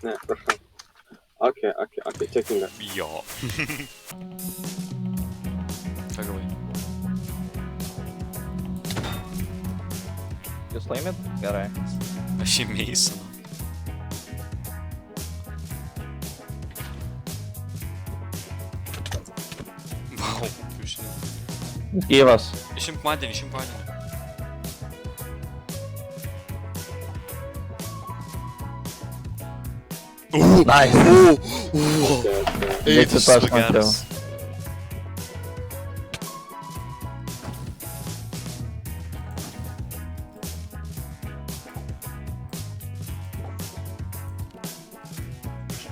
Ne, prašau. Okei, čekinga. Jo. Ką gavai? Jūs laimit? Gerai. Aš jį Meisoną. Vau, kiaušinį. Gyvas. Išimk vandenį, išimk vandenį. Nice. Eik, tu Atsiprašau, esi geras.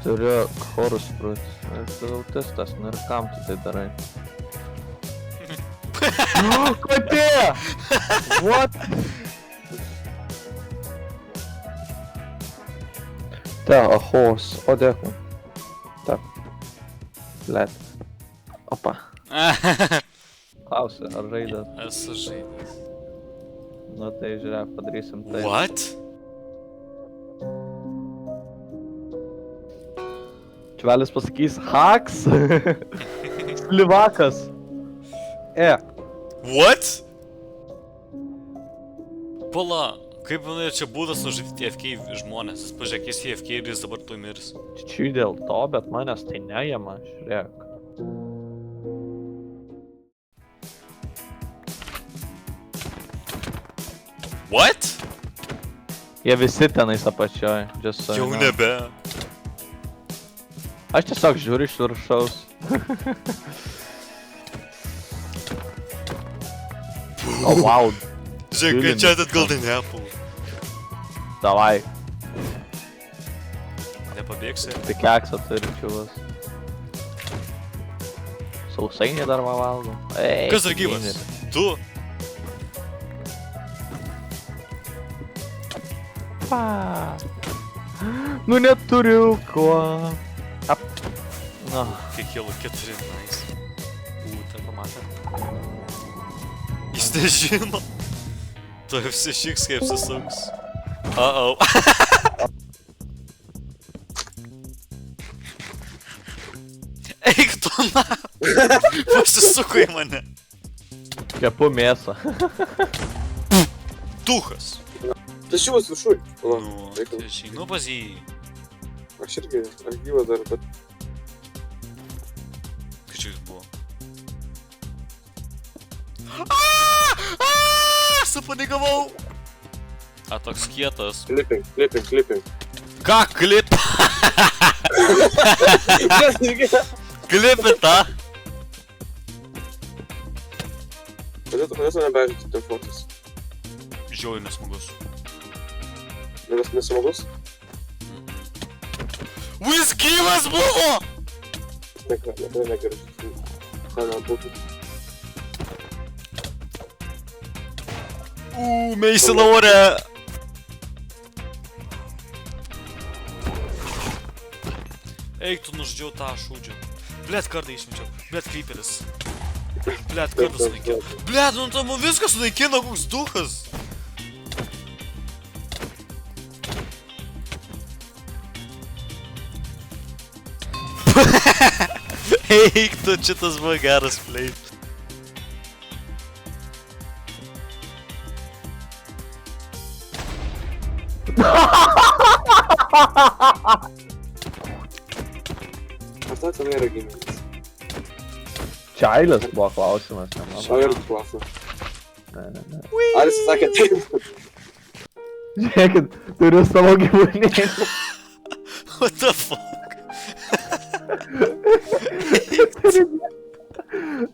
Turiu chorus sprūt. Esi autistas, nu ir kam tu tai darai? Katė! What? Te, ahos, o dėkui. Tak. Blet. Opa. Klausia, ar žaidat? Esu žaidęs. Nu tai žiūrėk, padarysim tai. What? Čvelis pasakys, haks! Slivakas! What? Pala, kaip manai čia būdas nužudyti AFK žmonės? Jis pažiūrėk, jis AFK ir jis dabar tuoj mirs. Čiui dėl to, bet manęs tai neėma, žiūrėk. What? Jie visi tenais apačioj, just so Jau you know. nebe. Aš tiesiog žiūriu iš viršaus. O, wow. Žiūrėk, kai čia atgal tai neapul. Davai, Nepabėgsi? tik keksą turi čiuvas. Sausainį dar man valgo. Ei, Kas dar gyvas? Tu? Pa. Nu neturiu kuo. Ap. Na. Kiek kilo 4, nice. Ten pamatė. Jis nežino. Tu apsišiks kaip susuks. Uh-oh. Eik tu na! Pasisuko į mane. Kepu mėsą. Duhas. Tas šivas viršui. Nu, tai žinu pas jį. Aš irgi, aš gyvas dar, bet... Kai čia jis buvo? Supanigavau! A, toks kietas. Clipping. Ką klip? Klipita! Kodėl tu nebežiūrėti telefonas? Žiauriai nesmagus. Nesmagus? Jis gyvas buvo! Niekada negerai. Sana būtų. Meisina ore! Eik tu nužudžiau tą šūdžią. Blet, kartą išmečiau. Blet, creeperis. Blet, kartą sunaikino. Blet, nu tam viskas sunaikino, koks duhas. Eik tu, šitas buvo geras play. Ar tai ten yra giminis? Čailis buvo klausimas, ne mano. Aš irgi klausiu. Ne. Ar jis sakė taip? Žiūrėkit, turiu savo gyvūnėlį. What the fuck?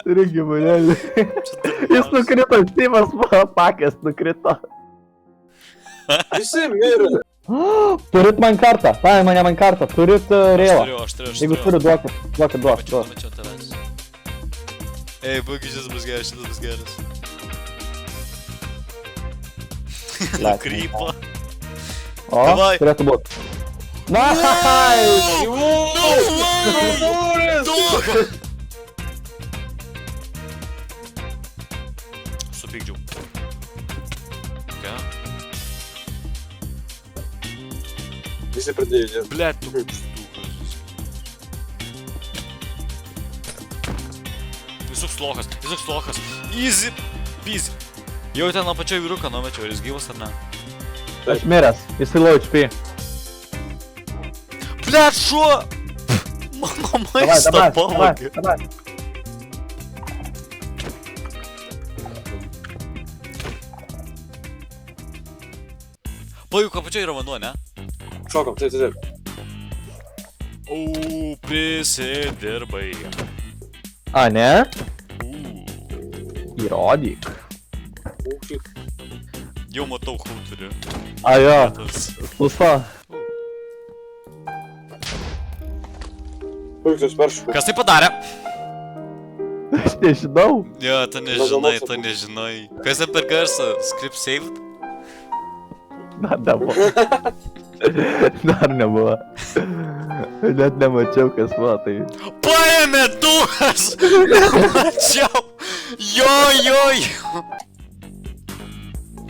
Turiu gyvūnėlį. Jis nukrito, Steve'as pakės nukrito. Visi mirė. Turit man kartą, paėmė mane man kartą, turit rėvą. Aš turiu. Jeigu turiu, duokit. Pamečiau tavęs. Ei, būgi šis bus geras, šitas bus geras. Nukrypo. O, Davai. turėtų būt. Nice! Supykdžiau. tokia. Visi pradėjo judėti. Blet, tu pūstukas. Jis toks lochas. Easy peasy. Jau ten apačioj vyruką numečiau, ar jis gyvas ar ne? Aš miręs, jisai low HP. Blet, šuo! Mano maistą pavogė. Давай. Pajuk apačioj yra vanduo, ne? Šokom, taip. O, prisidirbai. A, ne? Įrodyk. Ūkik. Jau matau, kau turiu. A, jo, Tas. susto. Puikus peršų. Kas tai padarė? Aš nežinau. Jo, tu nežinai. Kas ten per garsą? Script saved? Na, nebuvo. Dar nebuvo. Net nemačiau, kas buvo, tai... Paėmė duhas! Nemačiau! Jo!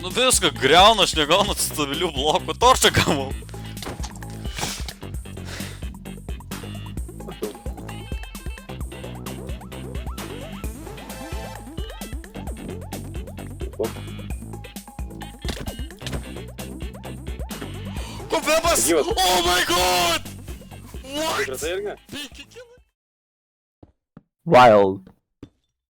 Nu viską, greuna, aš negaunu stabilių blokų, torčą gavau. Kofebas! Gyvas. Oh my god! What? Tikrai tai irgi? 5 kilai. Wild.